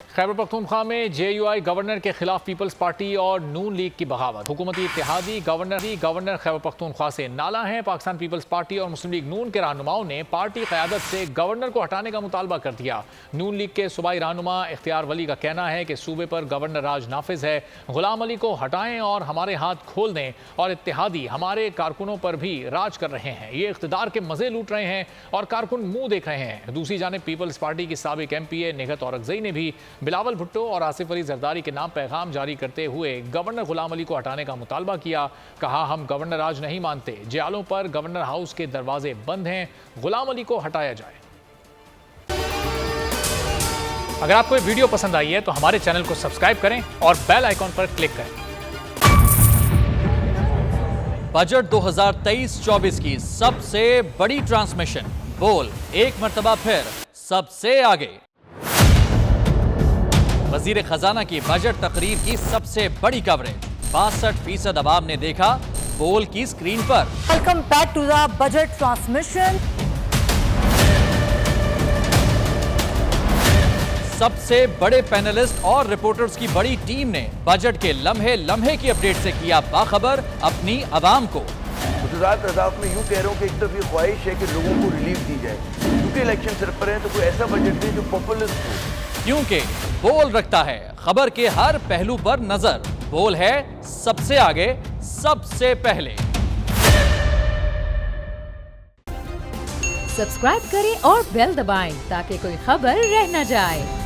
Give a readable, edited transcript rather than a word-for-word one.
खैबर पख्तूनख्वा में JUI governor के खिलाफ पीपल्स पार्टी और नून लीग की बगावत। हुकूमती इत्तेहादी गवर्नर खैबर पख्तूनख्वा से नाला हैं। पाकिस्तान पीपल्स पार्टी और मुस्लिम लीग नून के रहनुमाओं ने पार्टी क़यादत से गवर्नर को हटाने का मुतालबा कर दिया। नून लीग के सूबाई रहनुमा इख्तियार वली का कहना है कि सूबे पर गवर्नर राज नाफिज है, गुलाम अली को हटाएं और हमारे हाथ खोल दें, और इत्तेहादी हमारे कारकुनों पर भी राज कर रहे हैं। ये इख्तिदार के मजे लूट रहे हैं और कारकुन मुंह देख रहे हैं। दूसरी जानिब पीपल्स पार्टी की साबिक MPA निगहत औरकज़ई ने भी बिलावल भुट्टो और आसिफ अली जरदारी के नाम पैगाम जारी करते हुए गवर्नर गुलाम अली को हटाने का मुतालबा किया। कहा, हम गवर्नर राज नहीं मानते, जेलों पर गवर्नर हाउस के दरवाजे बंद हैं, गुलाम अली को हटाया जाए। अगर आपको ये वीडियो पसंद आई है तो हमारे चैनल को सब्सक्राइब करें और बेल आइकॉन पर क्लिक करें। बजट 2023-24 की सबसे बड़ी ट्रांसमिशन, बोल एक मर्तबा फिर सबसे आगे। वजीर खजाना की बजट तकरीर की सबसे बड़ी कवरेज, 62% अवाम ने देखा बोल की स्क्रीन पर। Welcome back to the budget transmission. सबसे बड़े पैनलिस्ट और रिपोर्टर्स की बड़ी टीम ने बजट के लम्हे लम्हे की अपडेट से किया बाखबर अपनी अवाम को। गुजरात रजाक में यूं कह रहा हूं कि एक तरफ ये ख्वाहिश है कि लोगों को रिलीफ दी जाए, क्योंकि इलेक्शन सिर पर है, तो कोई ऐसा बजट दे जो पॉपुलिस्ट हो। क्योंकि बोल रखता है खबर के हर पहलू पर नजर, बोल है सबसे आगे सबसे पहले। सब्सक्राइब करें और बेल दबाएं ताकि कोई खबर रह न जाए।